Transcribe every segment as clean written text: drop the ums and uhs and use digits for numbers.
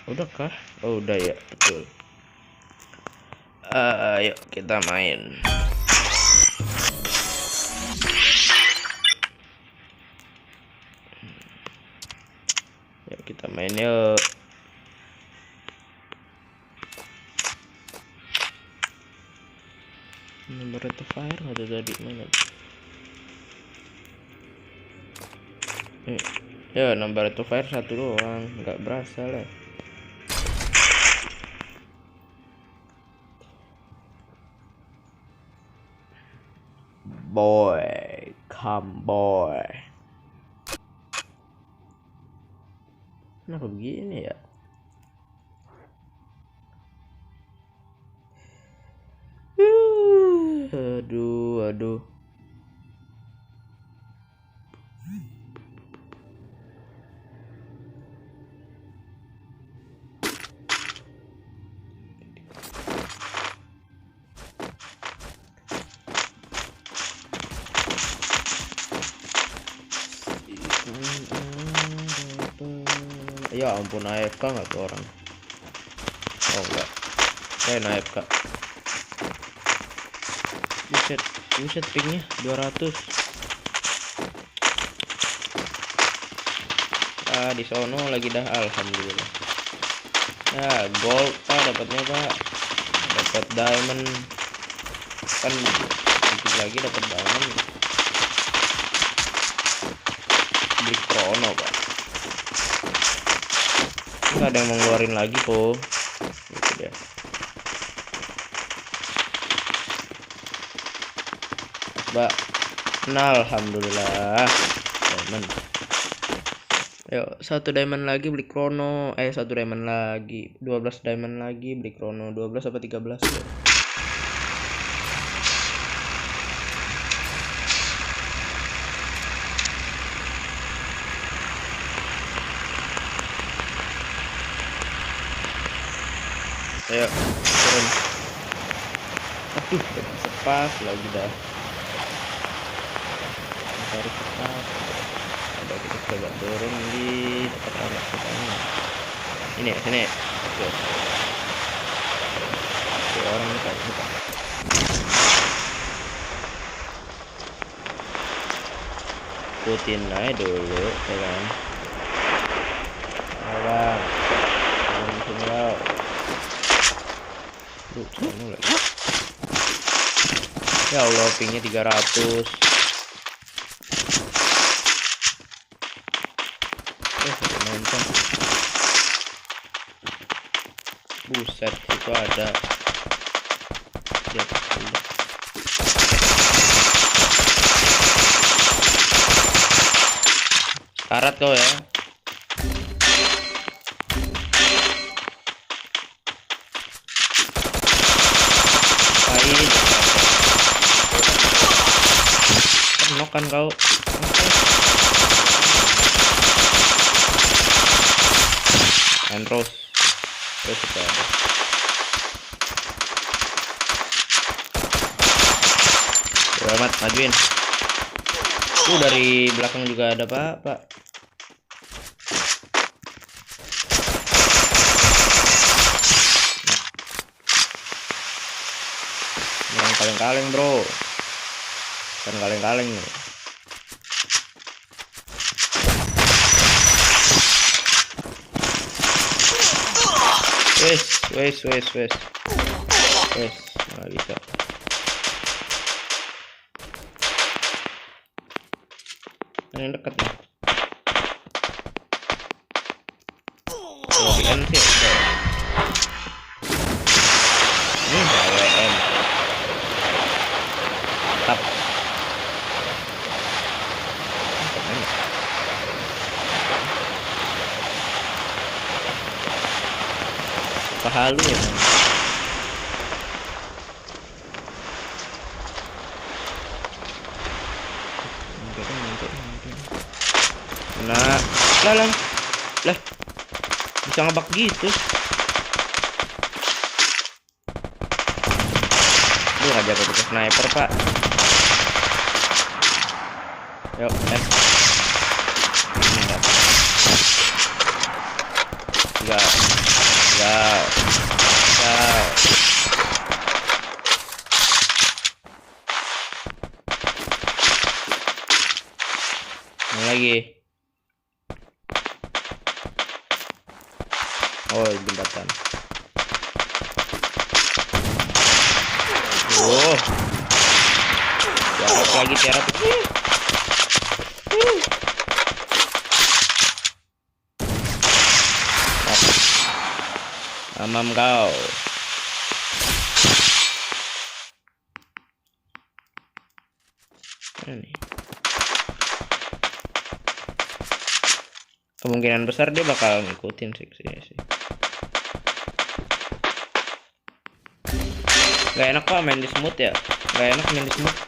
Udah kah? Oh udah ya, betul. Ayo kita main. Yuk kita main yuk. Nomor itu fire ada tadi mana? Ya nomor itu fire 1 doang, nggak berasa lah. Boy, come boy. Kenapa begini ya? Aduh. Ya ampun, AFK nggak tuh orang? Oh enggak, saya AFK. Buset pingnya 200. Di sono lagi dah, alhamdulillah. Ya gold pak dapatnya pak, dapat diamond kan, dikit lagi dapat diamond. Beli chrono pak, nggak ada yang mau ngeluarin lagi po, gitu deh. Mbak, alhamdulillah diamond. Yuk 1 diamond lagi beli chrono, 1 diamond lagi, 12 diamond lagi beli chrono, 12 apa 13 ya. Ayo turun. Aduh, sepas lagi dah. Cari sepas. Ada kita coba turun di tempat anak kita ini. Ini ya, sini. Oke. Oke, orang buka. Ikutin aja dulu, ya kan. Bang. Sini lo. Lagi. Ya Allah, pingnya 300. Nonton. Buset, itu ada di atas dulu. Karat kau ya. Nok kan kau. Terus kita ada. Selamat majuin. Dari belakang juga ada pak. Jangan kaleng-kaleng bro, kan kaleng-kaleng nih. Wes nggak bisa. Yang dekat nih. WM sih udah. Ini WM. Tap. Halu ya. Nah, lah bisa ngebak gitu. Lu nggak jago pakai sniper pak. Yuk, enggak. lagi. Oh, jembatan. Oh, tiarap lagi, tiarap. Amam kau. Ini. Kemungkinan besar dia bakal ngikutin sih. Gak enak pak main di smooth ya. Gak enak main di smooth.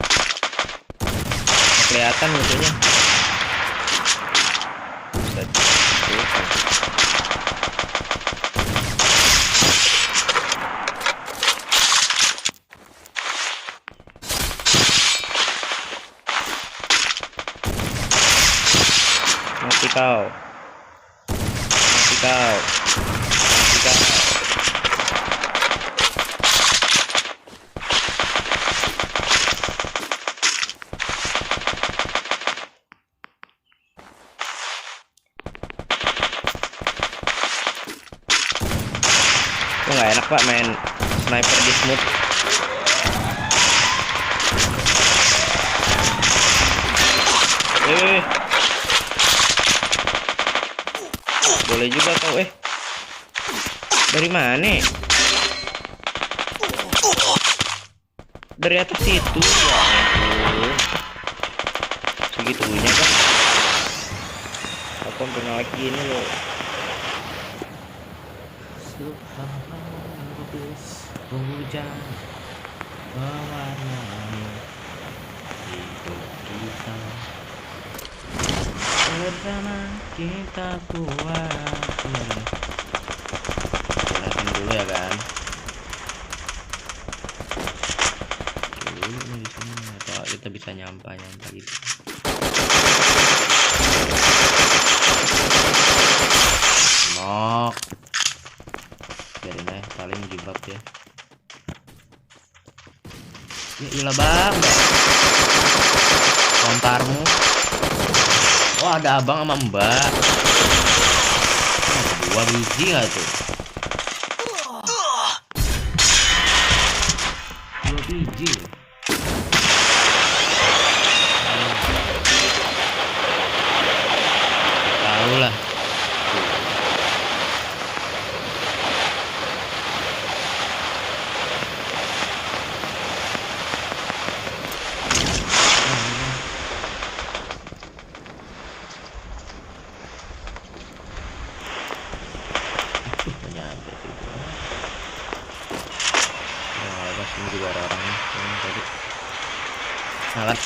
Kelihatan musuhnya. Mati kau. Mati kau. Mati kau. Kok nggak enak pak main sniper di smooth. Boleh juga kau dari mana? Dari atas itu ya. Segitunya kan. Aku pernah lagi ini loh. Hujan mewarnai hidup kita, bersama kita kuat. Lihatin dulu ya kan. Dulu di sini atau kita bisa nyampa gitu. Nok. Biarin aja, paling jebak ya. Ya ilah bang, kontarmu. Oh ada abang sama mbak. Dua biji gak tuh? Dua biji. Tahu lah. Ini juga ada orangnya tadi. Salah.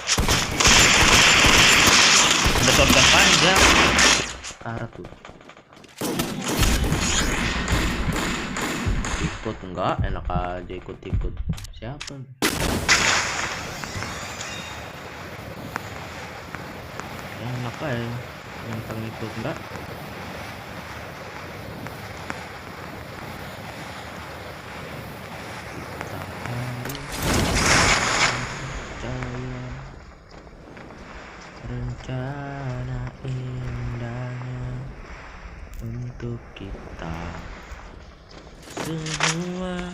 Ada shotgun panjang. Arah tuh. Ikut enggak? Enak aja ikut-ikut. Siapa? Enak aja. Yang ikut enggak? Rencana indahnya untuk kita semua.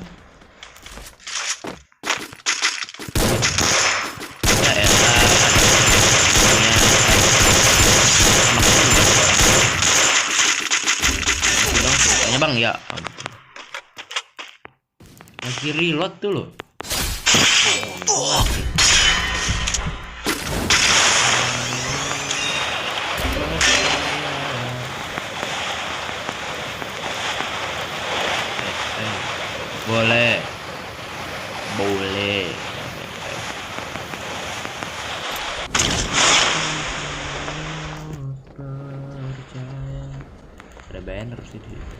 Ya elah, kayaknya bang ya. Lagi reload tuh loh. Boleh. Ada banner sih di situ.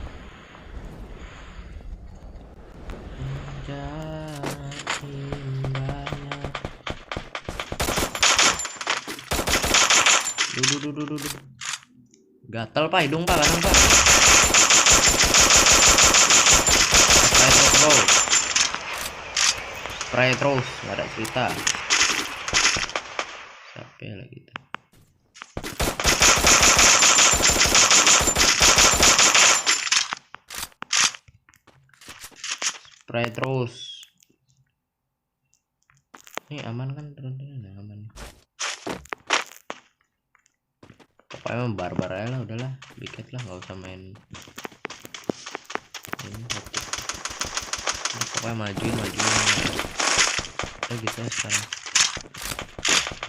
Duh. Gatel pak hidung pak kanan pak. Spray terus, nggak ada cerita. Capek lagi kita. spray terus. Ini aman kan, teman-teman? Aman. Pokoknya barbar aja lah, udahlah, dikit lah, nggak usah main ini. Pokoknya majuin. Gitu ya sekarang.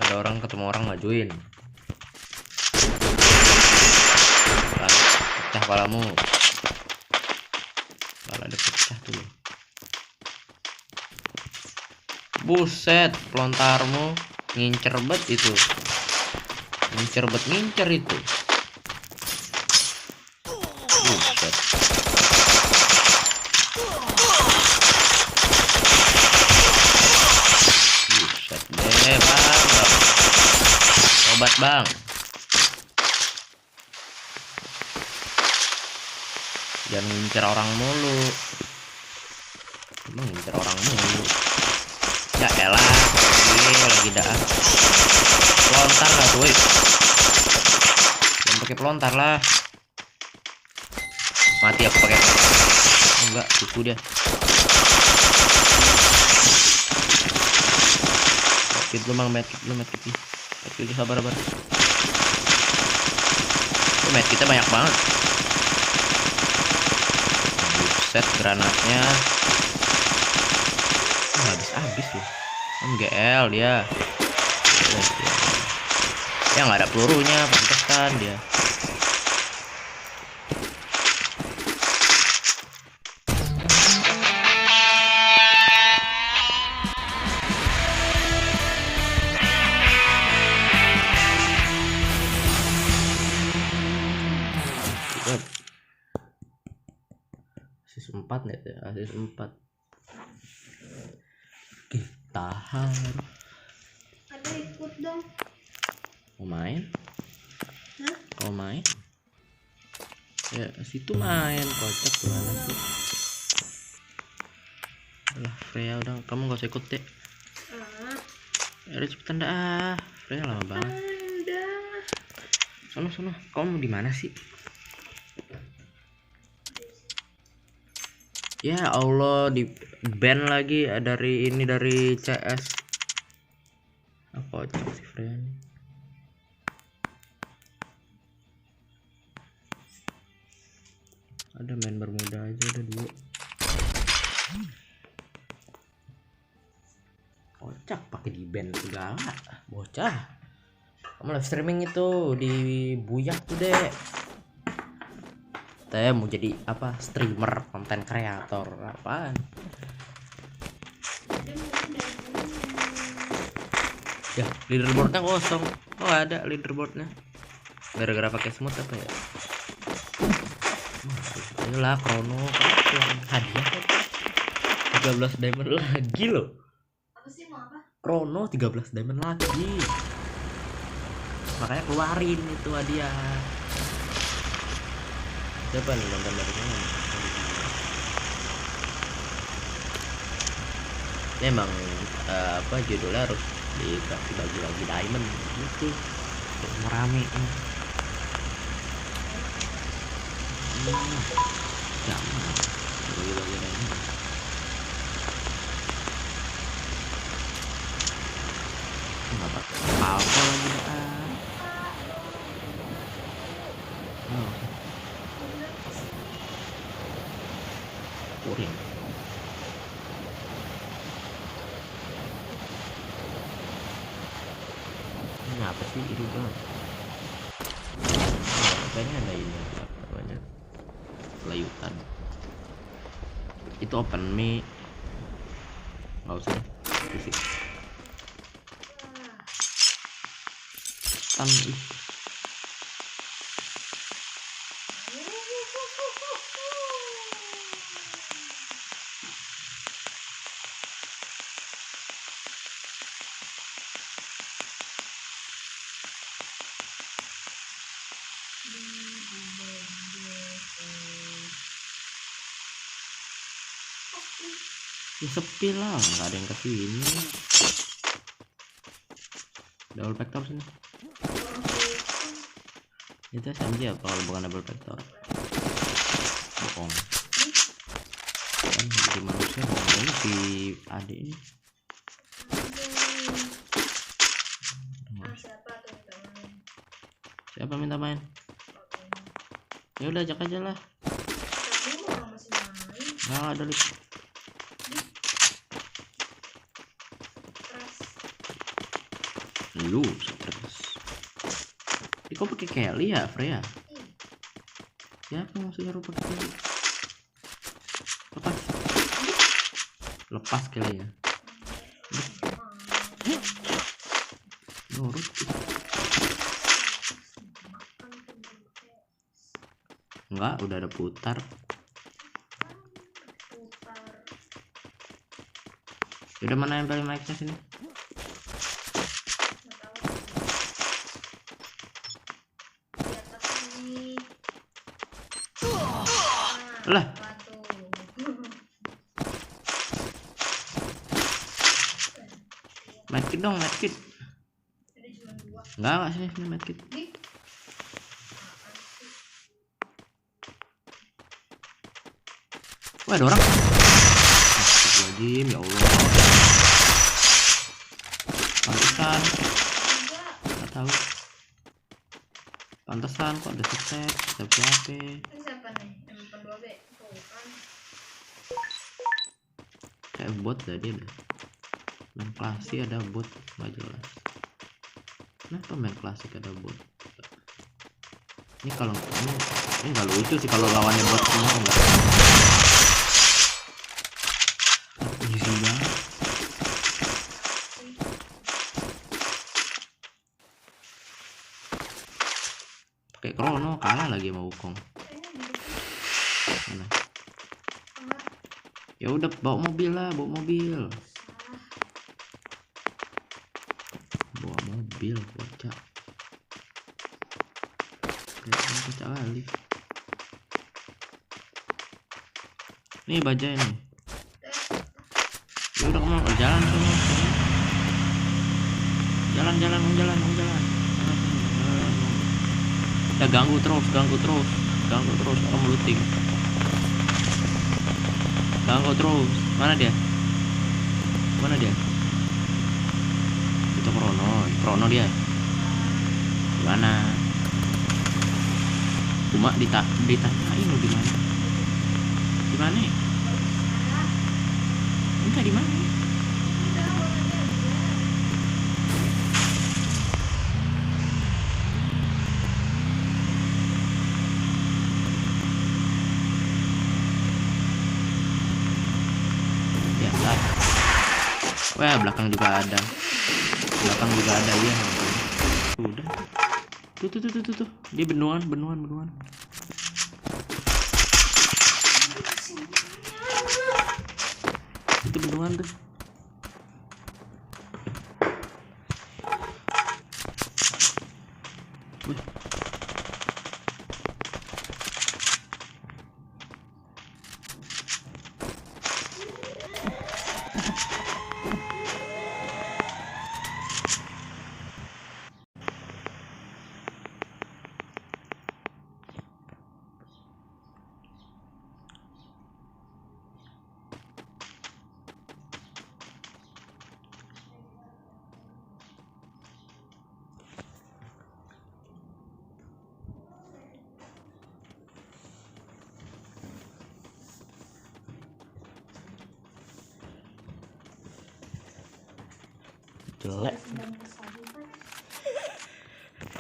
Ada orang ketemu orang majuin. Pecah kepalamu. Kepala ada pecah tuh. Buset, pelontarmu ngincer bet itu. Ngincer itu. Buset. Buset deh, bang. Obat, bang. Jangan ngincer orang mulu. Emang ngincer orang mulu. Ya elah, lagi dah. Pelontar lah, boy. Jangan pakai pelontar lah. Mati aku pakai. Oh, enggak, kuku dia. Medkit lu, Bang, medkit lu. Medkit sabar. Medkitnya banyak banget. Buset, granatnya habis loh. MGL dia. Ya nggak ada pelurunya, pantesan dia. Asis 4 nih, asis 4. Tahan. Ada ikut dong. Mau main? Hah? Mau main? Ya situ main, kocak gimana sih? Alah, Freya udah, kamu gak usah ikut deh. Udah cepetan dah. Freya lama banget. Udah. Sono, kamu di mana sih? Ya Allah, di ban lagi dari CS. Apa aja sih friend? Ada main bermuda aja, ada 2. Kocak pakai di ban segala, bocah. Kamu live streaming itu di buyak tuh deh. Saya mau jadi apa, streamer, konten kreator, apaan? Ya, leaderboardnya kosong. Oh, ada leaderboardnya. Gara-gara pakai smooth apa ya? Ayolah, Chrono hadiah 13 diamond lagi loh. Apa sih, mau apa? Chrono 13 diamond lagi. Makanya keluarin itu hadiah. Siapa nih nonton dari mana? Ini emang apa judulnya harus dikasih bagi-bagi diamond gitu, merame. Jangan bagi-bagi diamond. Nggak pakai apa lagi kuring. Ini apa sih ini bang? Kayaknya ada ini apa namanya, layutan. Itu open me, nggak usah fisik. Ya sepi lah, nggak ada yang kesini. Double vector sini. Itu SMG apa kalau bukan double vector? Bohong. kan jadi manusia ngomongnya si adik ini. Siapa tuh minta main? Siapa minta main? Ya udah ajak aja lah. Tapi orang masih main. Nggak ada lip. Keras. Lu stres. Ini kok pakai Kelly ya, Freya? Siapa yang suruh pakai Kelly? Lepas Kelly ya. Nurut. Enggak, udah ada putar. Udah mana yang paling mic-nya sini? Lah, medkit dong, medkit. Enggak sini medkit. Wah, ada orang. Astagfirullahaladzim, ya Allah. Pantesan. Nggak tahu. Pantesan kok ada sukses. Siapa? Siapa nih? M42B. Tuh kan. Kayak bot tadi ada. Main klasik ada bot, nggak jelas. Kenapa main klasik ada bot? Ini kalau ini nggak lucu sih kalau lawannya bot semua enggak. Easy banget. Pakai Krono kalah lagi sama Wukong. Mana? Ya udah bawa mobil lah, bawa mobil. Bawa mobil, bocah. Kayak bocah kali. Nih bajai nih. Ya udah mau jalan semua. Jalan. Ya ganggu terus kamu looting. Ganggu terus. Mana dia? Itu Krono dia. Gimana? Cuma ditanyain lu di mana? Enggak di mana? Wah, belakang juga ada iya. Udah. Tuh. Dia benuan. Itu benuan tuh. Wih.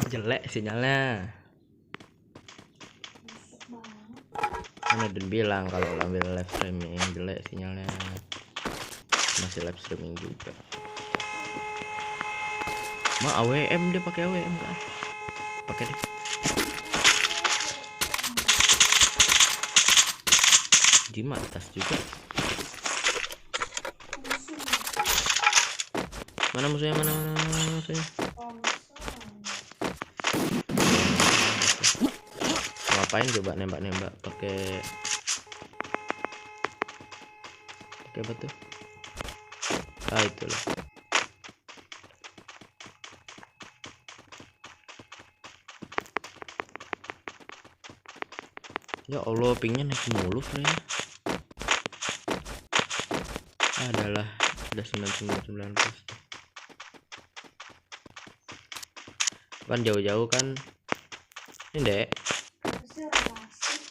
Jelek sinyalnya. Kan udah bilang kalau ambil live streaming jelek sinyalnya. Masih live streaming juga. AWM dia pakai AWM kan? Pakai deh. Jimat tas juga. Mana musuhnya? Ngapain coba nembak pakai apa tuh? Itulah. Ya Allah, pingnya naik mulu kayaknya. adalah udah 99%. Kan jauh-jauh kan ini dek. Harusnya orang masih.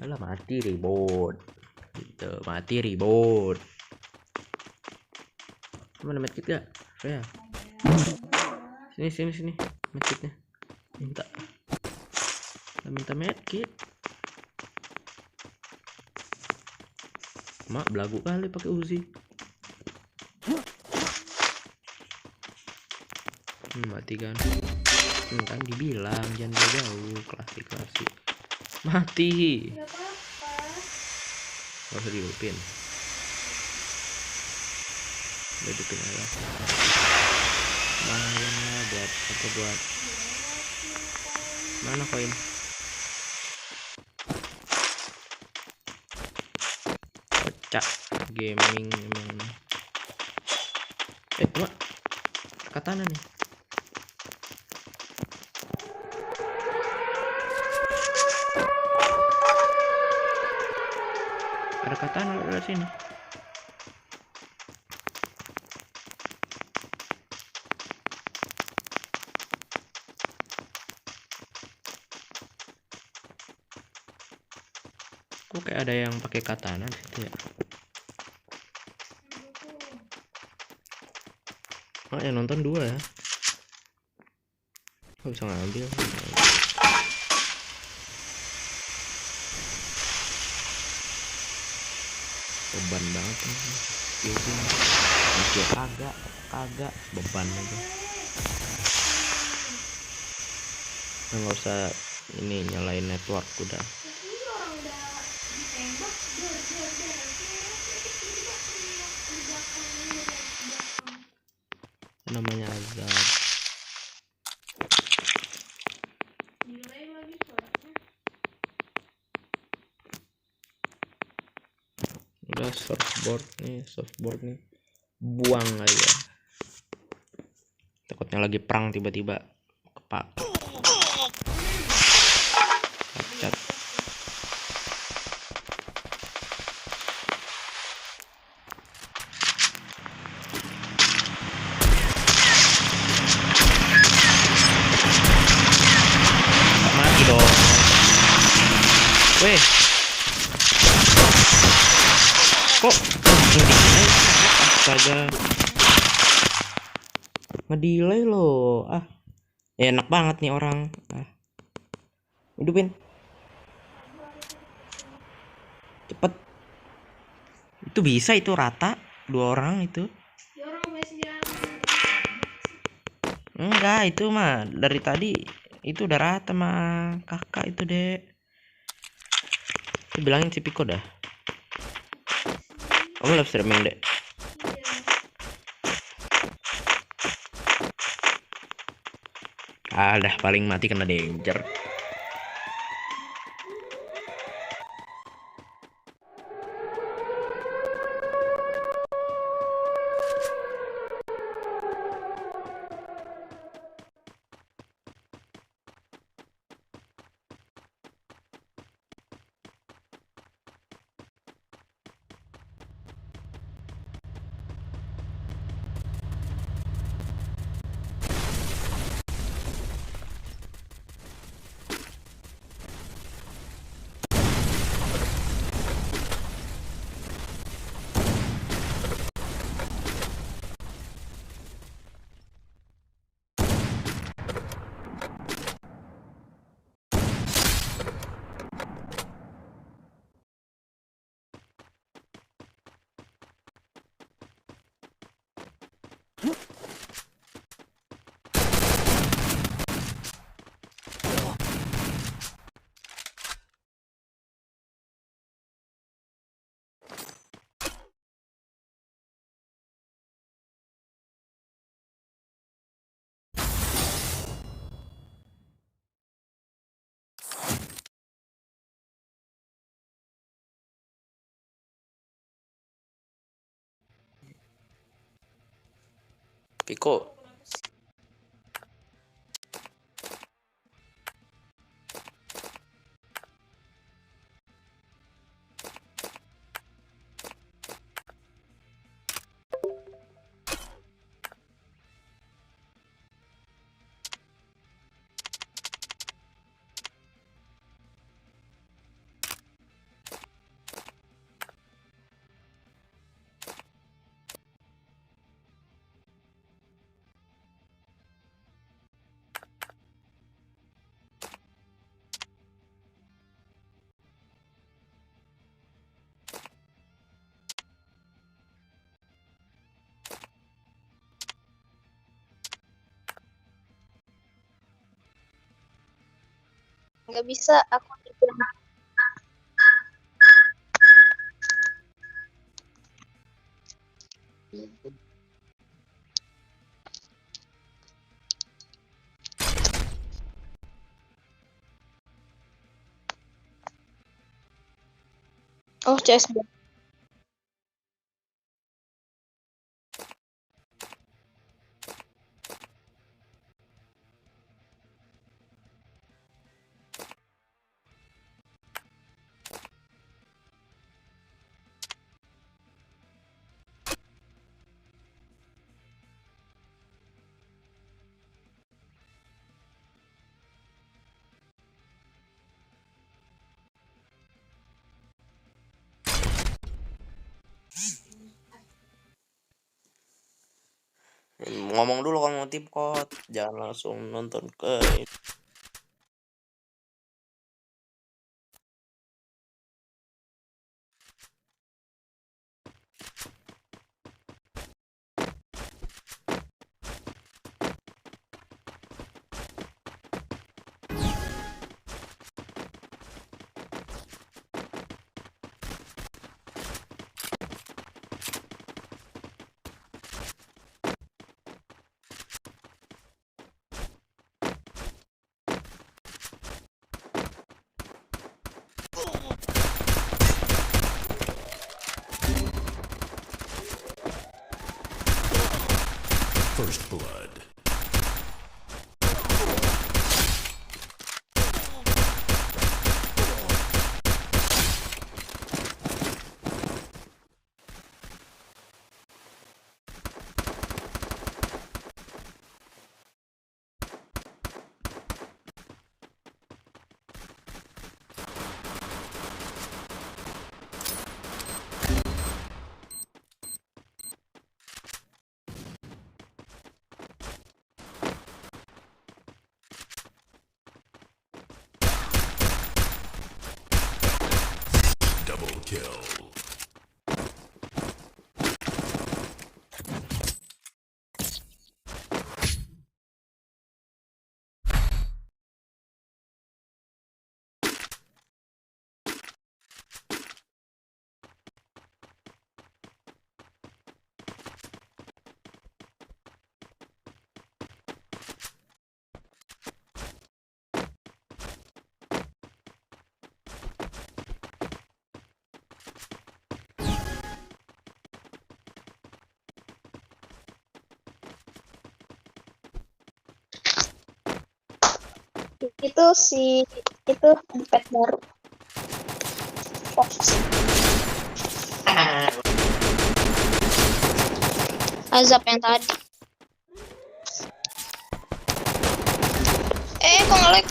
Alah mati ribut gitu, mati ribut. Mana medkit gak? Freya, sini medkitnya. Minta medkit. Mak belagu kali pakai Uzi. Mati kan? Kan dibilang jangan jauh, klasik. Mati. Gak apa-apa. Gak usah dihidupin. Hidupin aja. Lumayan lah buat mana koin? Kocak gaming emang. Mak katana nih. Ada katana dari sini. Kok kayak ada yang pakai katana di situ ya? Oh, yang nonton 2 ya? Kok bisa ngambil? Beban banget nih. Kagak beban aja. Nggak usah ini nyalain network udah. Ini orang udah ditembak. Namanya azab. Delay lagi soalnya. Udah softboard nih buang aja, takutnya lagi perang tiba-tiba kepak cacat. Mati dong. Weh, kok ngedelay? Astaga, ngedelay loh. Enak banget nih orang. Hidupin cepet. Itu bisa, itu rata 2 orang itu. Ya orang punya senjata. Enggak, itu mah dari tadi itu udah rata mah kakak itu dek. Itu bilangin si Piko dah. Kamu live streaming dek? Dah paling mati kena danger. Piko. Nggak bisa, aku tidak. Oh, CS. Ngomong dulu kamu tim code, jangan langsung nonton ke First blood. Double kill. Itu itu pet baru. Fox. Azab yang tadi. Kok nge-lag?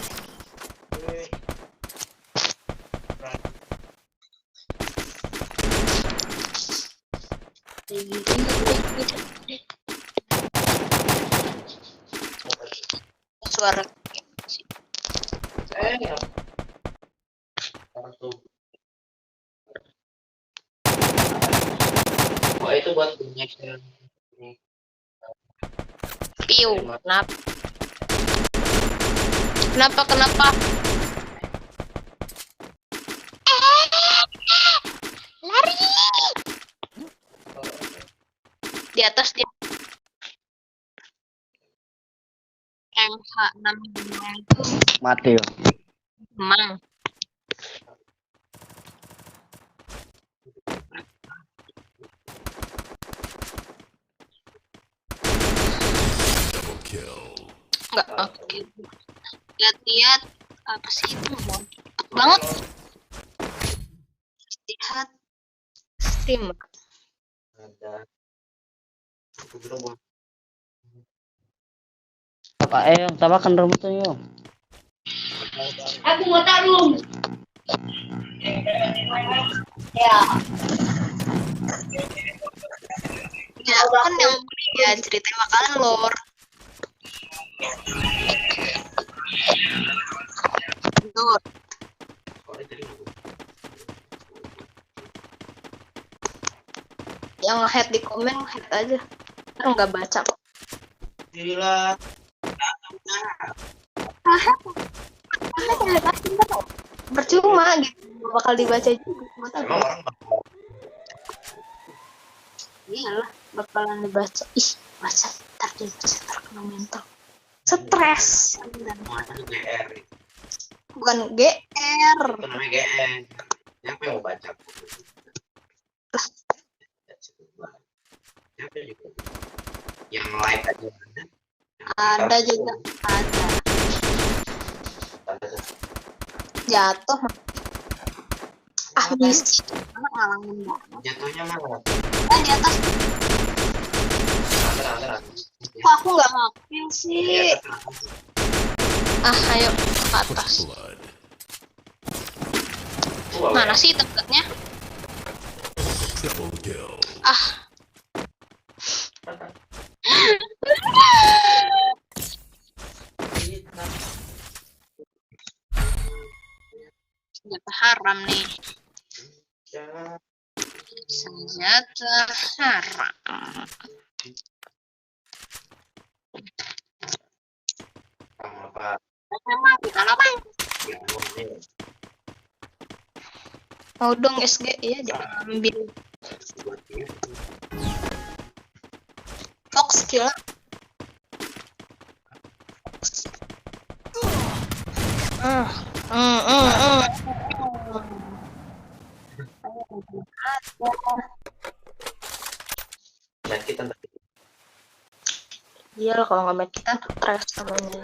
Suara Oh, itu buat banyak yang piu. Kenapa? Lari. Di atas dia. MH65 itu mati ya. emang Double kill. enggak oke. Lihat apa sih itu cepet banget. Lihat stream. ada itu belum buat Pak yang tabakan rumputnya yo. Aku mau taruh. Ya. Ya kan yang ya cerita makanan lor. Lor. Yang head di komen head aja. Kan nggak baca kok. Alhamdulillah. percuma gitu, nggak bakal dibaca juga. Emang orang Iyalah, bakalan dibaca. Ih, baca ntar dibaca terkena mental. Stres. namanya GR itu. Bukan GR. Itu namanya GR. Siapa yang mau baca? Siapa juga? Yang like aja ada. Ada juga, ada. Jatuh. Ah, misi. Ngalangin banget. Jatuhnya mana? Di atas. Ada. Kok aku nggak ngapil sih? Ah, ayo ke atas. First blood. Mana sih tempatnya? Triple kill. Ah. Senjata haram nih. Senjata haram. Apa? Mau dong SG ya, diambil. Fox kill. Dan kita Iya lah, kalau nggak main kita stres namanya.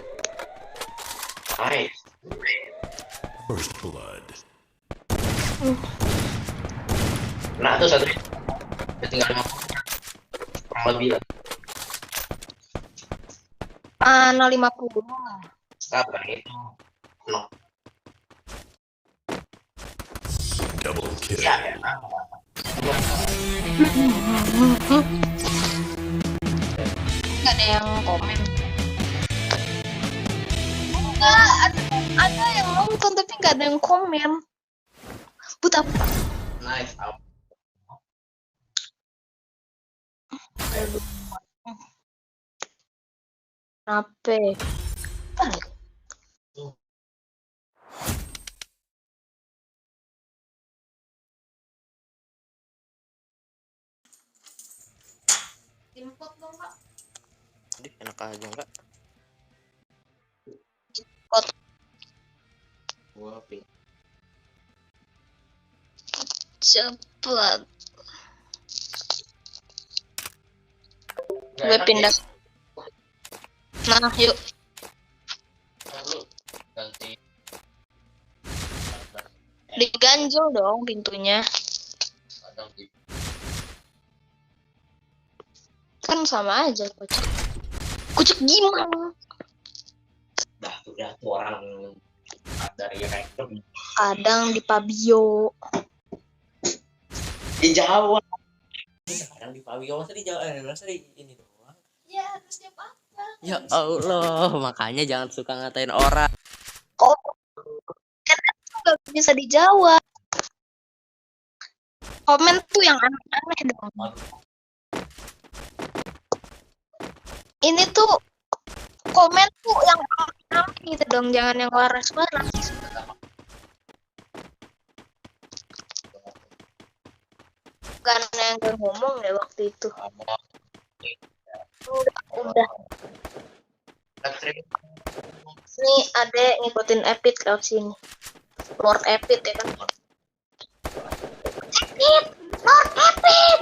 nice. First blood. Nah itu satu. Tinggal 50. Kurang lebih lah. Mana 50? Sabar itu. No. Double kill. Ya. Nggak ada yang komen. Enggak, ada yang nonton tapi nggak ada yang komen. Buta. Nice. Apa? Jadi enak aja enggak? Pot. Gua ping. Cepat. Gue pindah. Nah, yuk. Ganti. Diganjel dong pintunya. Kan sama aja kocak. Kocak gimana? Udah tuh orang dari rektor Kadang di Pabio. di Jawa. Kadang di Pawio masa di Jawa, masa di ini doang. Ya, terus dia apa? Ya Allah, makanya jangan suka ngatain orang. Kok kan nggak bisa dijawab. Komen tuh yang aneh-aneh dong. Ini tuh komen tuh yang aneh gitu dong, jangan yang waras-waras. Karena yang gue ngomong deh waktu itu. Udah. Nih adek ngikutin Epit lewat sini. Lord Epit ya kan. Epit! Lord Epit!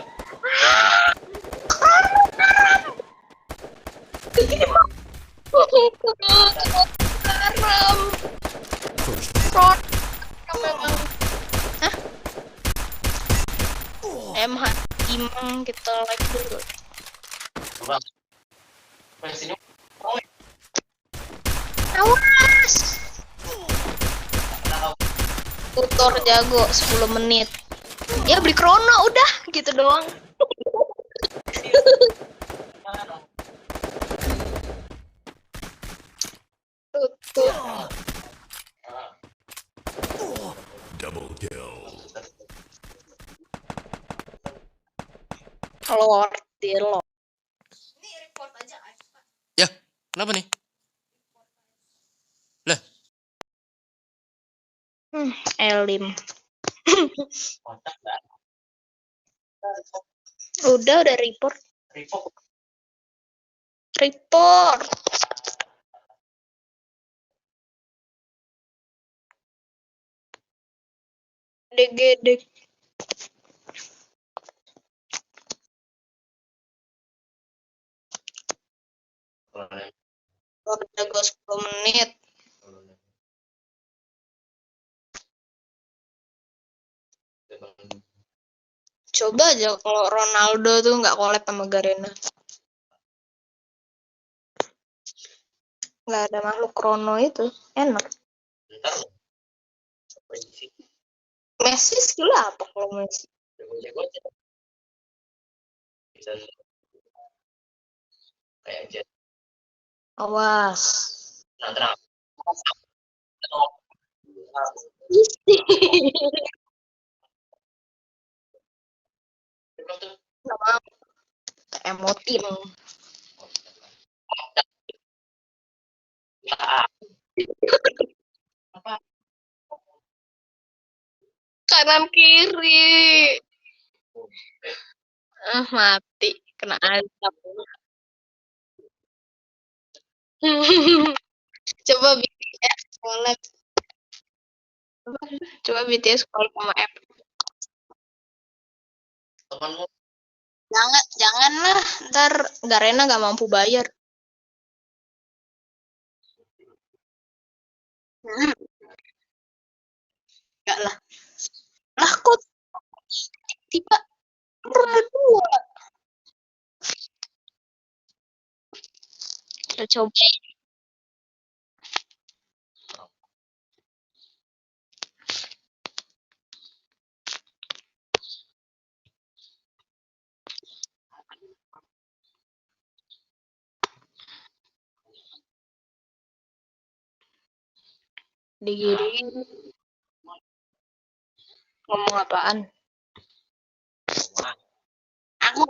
Begini mau. Haram. Lord. Memang. Hah? MH Imang kita like dulu. Awas. Tutor jago 10 menit. Ya beli krono udah gitu doang. Tutup. Double kill. Lord Dilo. Ya, kenapa nih? Lah, Elim. Kontak nggak? Udah report. Report. Report. Degedek. Udah gue 10 menit. Coba aja kalau Ronaldo tuh nggak collab sama Garena. Nggak ada makhluk Rono itu. Enak. Bentar loh. Berisik. Messi skill apa kalau Messi? Jago-jago aja. Bisa kayak jet. Awas. Nah, tenang. Nggak mau. Emotin. Apa? Kanan kiri. Mati. Kena azab. Coba BTS collab. Coba BTS collab sama F. Temanmu Janganlah. Ntar Garena nggak mampu bayar. Enggak lah. Lah kok tiba ronde 2. Kita coba. Digiri. Ngomong apaan? Aku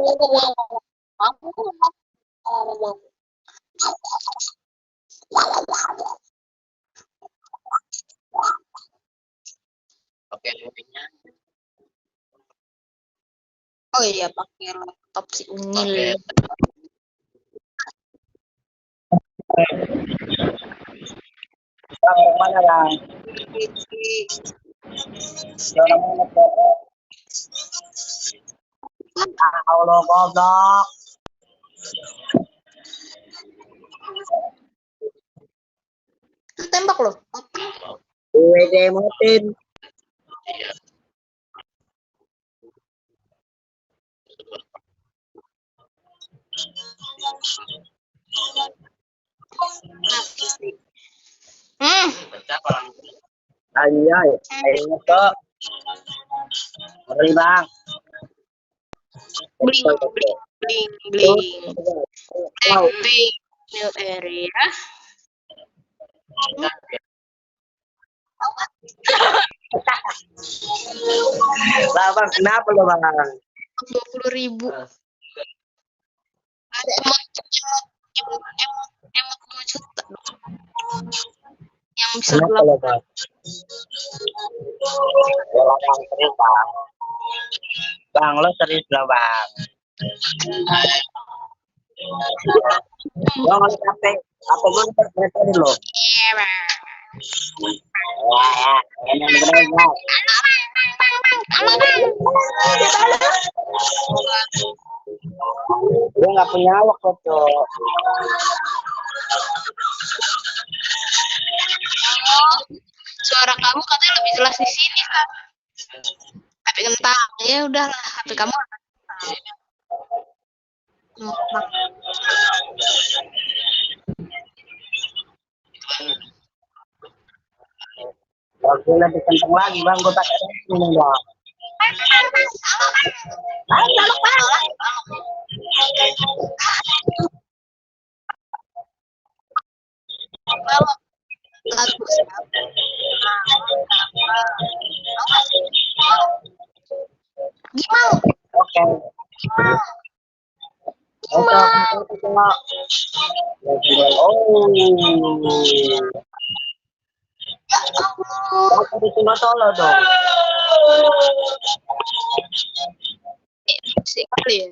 pakai linknya. oh iya pakai laptop si Unyil. Bang, mana bang? Allah goblok. Tembak loh. WD Mutin. Anjay, ini kok. Beli bang. Bling bling bling bling new area. Lah bang, kenapa lo bang? 20.000. Ada emot 2 juta yang bisa Kenapa lo gelap. bang? Bang, serius bang. Bang, lo serius lo bang. Lo nggak capek? Apa gue terpreteli lo? Iya bang. Wah, emang bener bang. Halo bang. Gue nggak punya awak kok cok. Suara kamu katanya lebih jelas di sini kan? HP kentang. Ya udahlah, HP kamu. Gue lebih kenceng lagi bang, gue pakai ini bang. Lagu siapa? Gimana? Oke. Oh. Aduh. Di solo dong. Sih kali ya.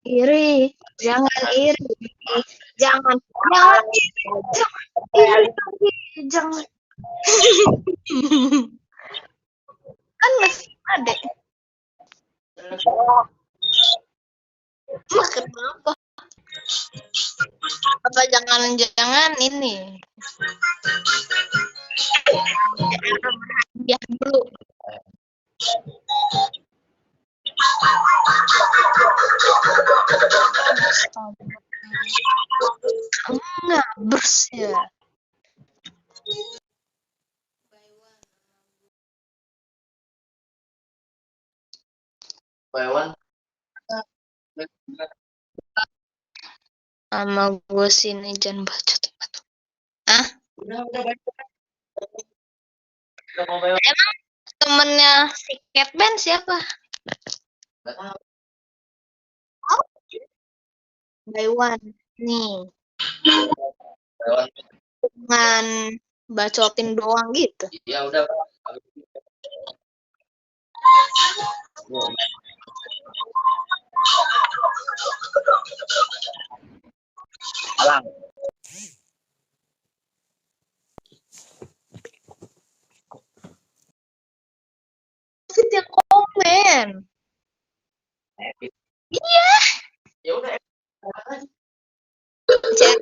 Iri, jangan iri, jangan iri, jangan. Kan masih ada. Kenapa? Apa jangan-jangan ini? Ya dulu. Enggak bersih ya. Baywan. Sama gue sini jangan bacot. Ah? Udah baik. Udah mau baywan. Emang temennya si Catman siapa? Nggak tahu. By one. Nih, Baywan. dengan bacotin doang gitu. Ya udah. Alang. Fit yang komen. Iya. Ya udah. CR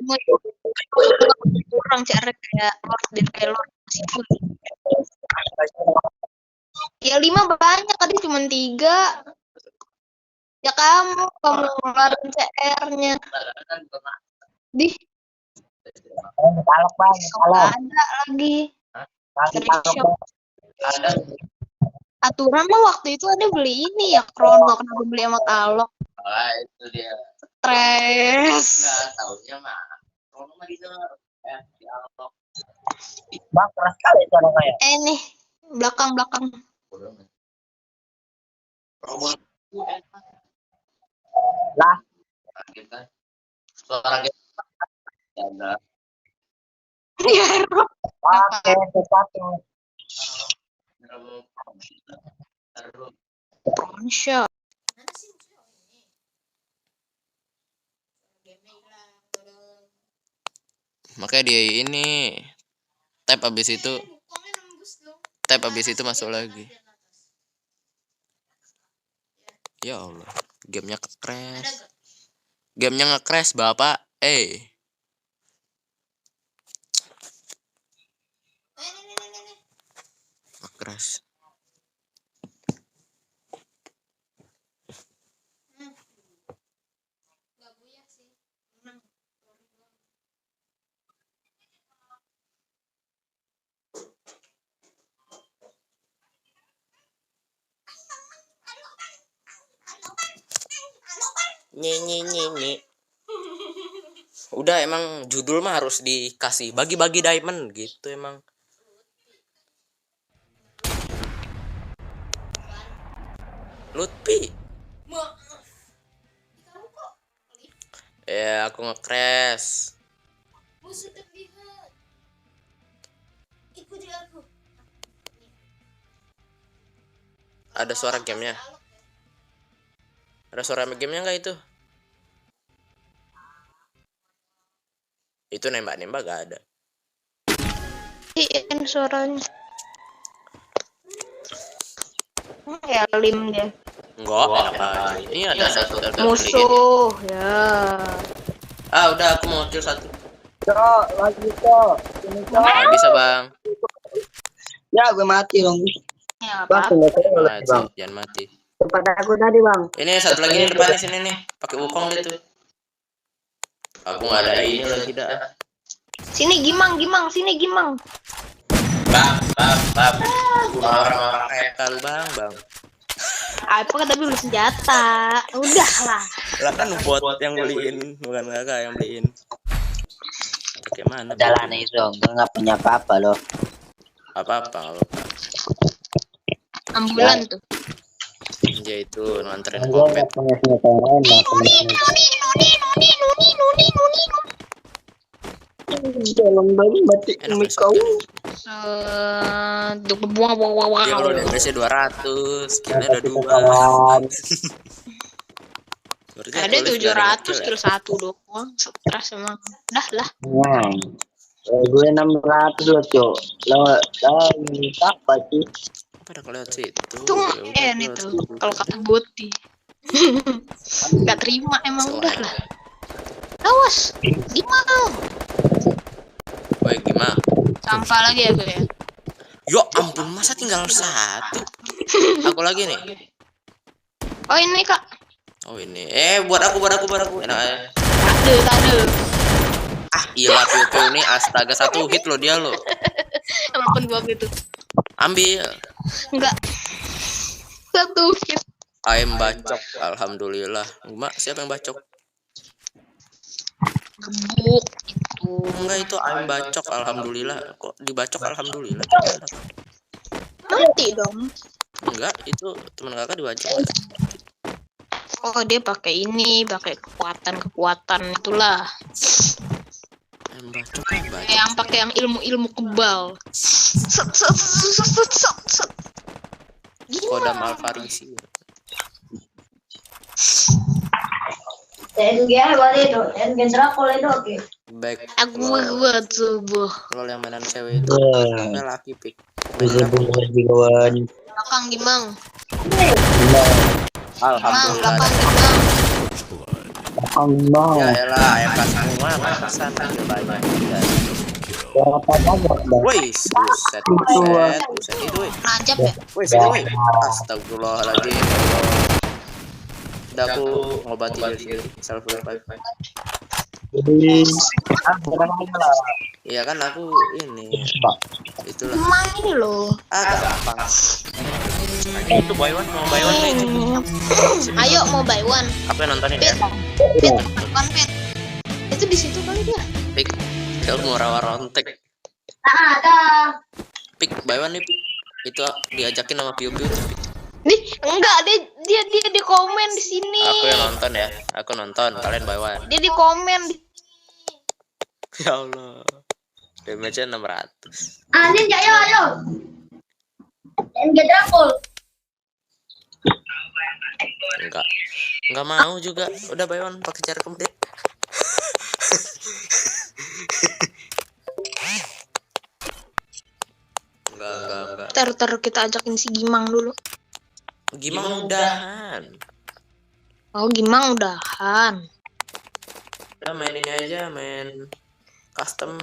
kurang CR kayak Lord dan Taylor meskipun. Ya 5 banyak tadi cuma 3. Ya kamu ngeluarin CR-nya. Di Kalok bang, kalok. ada lagi. Dari shop. Ada. Aturan mah waktu itu ada beli ini ya Krono, kenapa beli sama Kalok? Ah, itu dia. Stres. Enggak tahunya mah. Kalau mah di sana di Alok. Bang keras sekali suaranya ya. Nih belakang. Robot. Lah, Kita. Suara kita. Ya enggak. Ya, oke, sepatu. Pronsya. Makanya dia ini tap habis itu masuk lagi. Ya Allah, gamenya nge-crash. Gamenya nge-crash bapak. Nge-crash. Nye. Udah emang judul mah harus dikasih bagi-bagi diamond gitu emang. Lutfi. Ya aku nge-crash. Ada suara gamenya? Ada suara gamenya nggak itu? Itu nembak-nembak gak ada. Iin suaranya. Ya lim dia. Enggak, enak aja. Ini ada satu Musuh ya. Udah aku mau kill satu. Cok, lagi cok. Ini cok. Nggak bisa bang. Ya, gue mati dong. Ya Bang, apa? bang. Jangan mati. Tempat aku tadi bang. Ini satu lagi di depan di sini nih, pakai wukong gitu. Aku nggak ada ini lagi dah. Sini Gimang, sini Gimang. Bang. Orang-orang ekal bang. Apa kan tapi beli senjata. Udah lah. Lah kan bot yang beliin, bukan kakak yang beliin. Bagaimana? Jalan nih dong, gue nggak punya apa-apa loh. Apa-apa. Ambulan tuh. Dia itu nganterin Gua kopet. nggak punya senjata yang lain lah. Dalam bayi mati Enak umi nih kau. shotgun. Dia kalau Wow. damage-nya 200, skillnya ada 2. Kawan. Berarti Ada Hercules gak ada 700 ngekill ya? kill 1 doang. Stres emang. Dah lah. Nah, gue 600 loh cok. Lo lagi apa sih? Pada kelewat situ. Itu Ya udah, nih kelewat tuh situ. kalau kata Boti. Gak terima emang udah lah. Selain. Awas. Gimana? Baik gimana? Sampah lagi ya gue ya. Yo ampun, masa tinggal 1? Aku lagi nih. Oh ini kak. Oh ini. Buat aku. Enak aja. Tade. Ah, iya piu ini astaga 1 hit loh dia loh. Walaupun gua gitu. Ambil. Enggak. Satu hit. Ayam bacok, alhamdulillah. Mak, siapa yang bacok? Gebuk itu. Enggak itu ayam bacok, alhamdulillah. Kok dibacok alhamdulillah? Mati dong. Enggak, itu teman kakak dibacok. Oh dia pakai ini, pakai kekuatan itulah. Ayam bacok, ayam bacok. Yang pakai yang ilmu kebal. Set. Kodam Alfarisi. TNG boleh itu, TNG Dracula itu oke. Baik. Gua tubuh. Lo yang mainan cewek itu. Wah, Laki pik. bisa bunga di kawan. Belakang Gimang. Alhamdulillah. Belakang Gimang. First blood. Allah. Ya elah, ayam pasang mana pesan banyak. Berapa banyak dah? Woi, buset itu. Najap ya? Woi, sini woi. Astagfirullahaladzim. Udah aku ngobati diri sendiri. Self revive. Jadi, berapa lah? Iya kan aku ini. Itulah. Emang ini loh. Gampang. Itu buy one, mau buy one itu. Ayo mau buy one. Apa yang nontonin ya? Pit, bukan Pit. Itu di situ kali dia. Pik, kita mau rawa-rontek. Ada. Pik, buy one nih Pik. Itu diajakin sama Piu Piu. Nih, enggak dia di komen di sini. Aku yang nonton ya. Aku nonton, kalian buy one. Dia di komen. Ya Allah. Damage-nya 600. Anjing ayo. TNG Dracula. Enggak mau juga. Udah buy one pakai cara kemudian. Enggak. Ntar kita ajakin si Gimang dulu. Gimana udahan? Oh Gimang udahan. Udah main ini aja, main custom.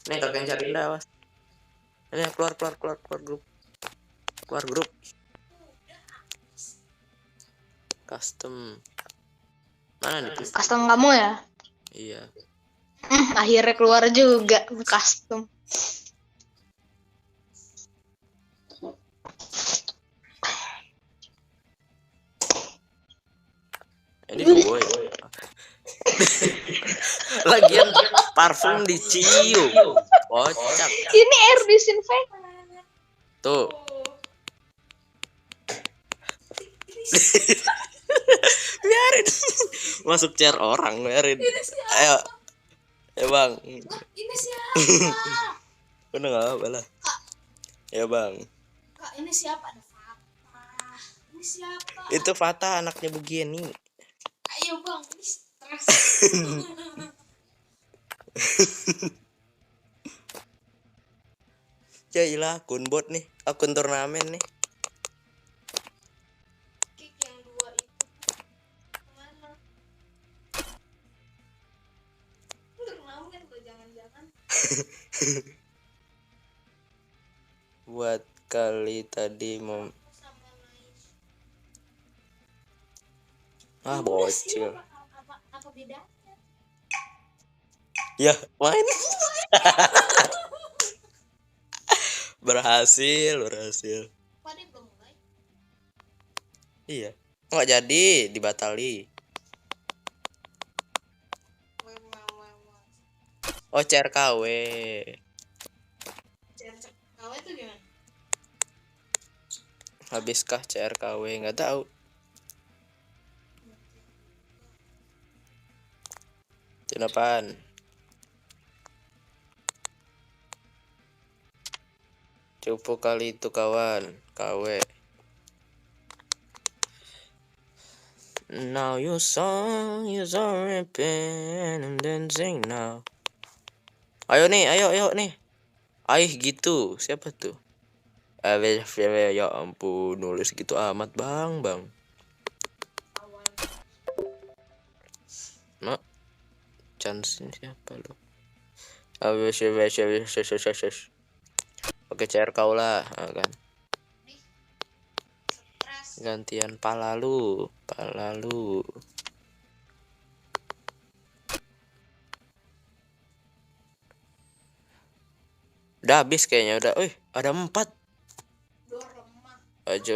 Nih kakek yang cari awas. Ini keluar grup. Keluar grup. Custom. Mana nih? Custom kamu ya? Iya. Akhirnya keluar juga custom. Ini gue. Lagian parfum dicium. Kocak. Ini air disinfektan. Tuh. Biarin. Masuk chair orang, biarin. Ayo. Bang. Ini siapa? Udah enggak apa lah. Ya, Bang. Kak, ini siapa? Ada Fatah. Ini siapa? Itu Fatah anaknya begini. Ayo Bang, ini stres. Ya ilah, akun bot nih, akun turnamen nih. Kick yang 2 itu kemana? Turnamen lo jangan-jangan. Buat kali tadi mau Sama Nais. bocil. Apa bedanya? Ya, main. Berhasil. Kok dia belum mulai? Iya. Nggak jadi, dibatali. Oh, CRKW. Kau itu gimana? Habiskah CRKW? Nggak tahu. Apaan? Cupu kali itu kawan. KW. Now you song rapping and dancing now. Ayo nih, ayo nih. Aih gitu. Siapa tuh? Ya ampun, nulis gitu amat bang. Mak, chance siapa lo? Oke, CR kau lah, kan. Gantian pala lu. Udah habis kayaknya, udah. Ada 4. Dor lemah. Aja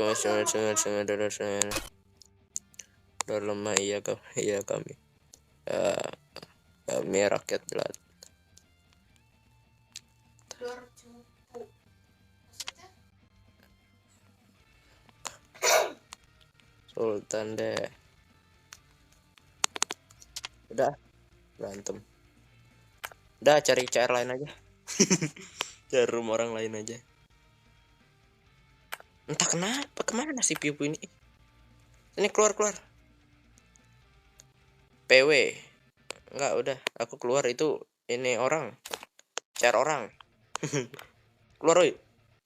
Dor lemah, iya kami. Kami rakyat gelap. Dor cupu. Maksudnya? Sultan deh. Udah berantem. Udah cari CR lain aja. Cari room orang lain aja. Entah kenapa kemana si piu ini. Ini keluar. PW. Enggak, udah. Aku keluar itu. Ini orang. CR orang. Keluar oi.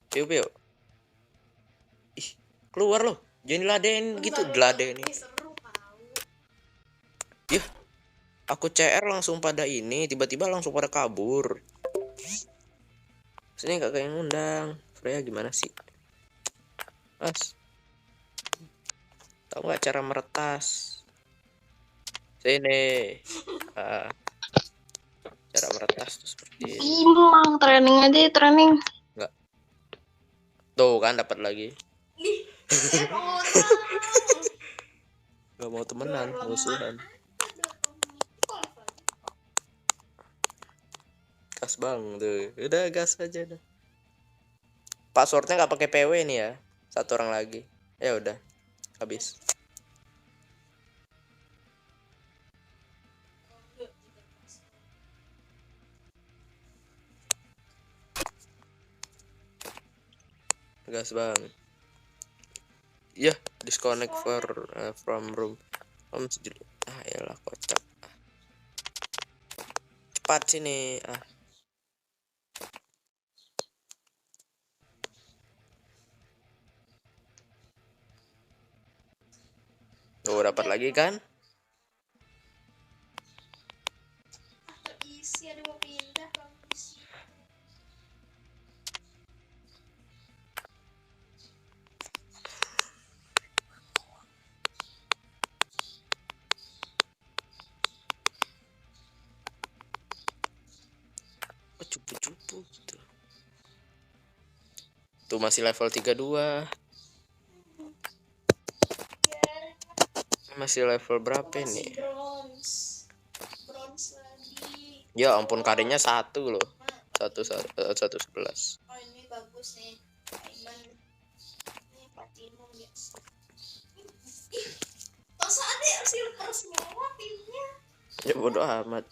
Piu. Ih, keluar loh. Jangan diladenin gitu, diladenin. Seru tahu. Yah, aku CR langsung pada ini, tiba-tiba langsung pada kabur. Sini kakak yang ngundang. Freya gimana sih? Mas, tahu nggak cara meretas? Sini. Cara meretas tuh seperti ini. Imang training aja training. Enggak. Tuh kan dapat lagi. Gak mau temenan, musuhan. Gas bang tuh, udah gas aja dah. Passwordnya nggak pakai PW nih ya, satu orang lagi. Ya udah, habis. Gas bang. Ya, disconnect from room. Yalah kocak. Cepat sini. Tuh dapat lagi kan? Isi ada mau pindah kalau isi. Cupu gitu. Tuh masih level 32. Masih level berapa nih? Bronze lagi. Ya ampun, karirnya 1 loh. 111. Oh ini bagus nih. Diamond. Ini platinum biasa. Masa ada silver semua timnya? Ya bodoh amat.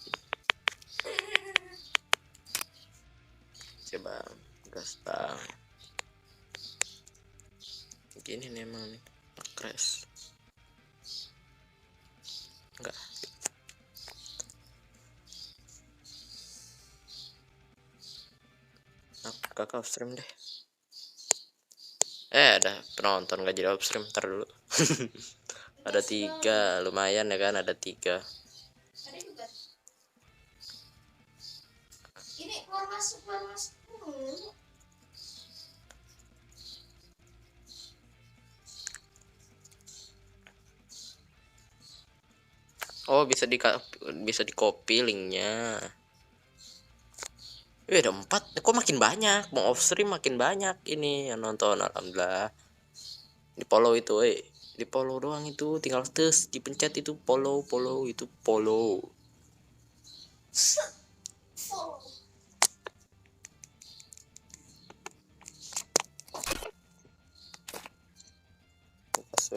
Coba gas bang. Gini nih emang nih. Crash. Enggak. Kakak stream deh. Ada penonton gak jadi off stream, ntar dulu. Ada 3, lumayan ya kan, ada 3. Ada juga. Ini keluar masuk. Oh bisa di copy linknya. Ada 4. Kok makin banyak? Mau off stream makin banyak ini yang nonton. Alhamdulillah. Di follow itu, di follow doang itu, tinggal dipencet itu follow itu follow.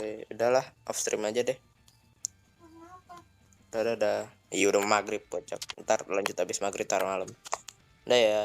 coy. Udahlah, off stream aja deh. Kenapa? Dadah. Iya udah maghrib, pocok. Ntar lanjut habis maghrib tar malam. Udah ya.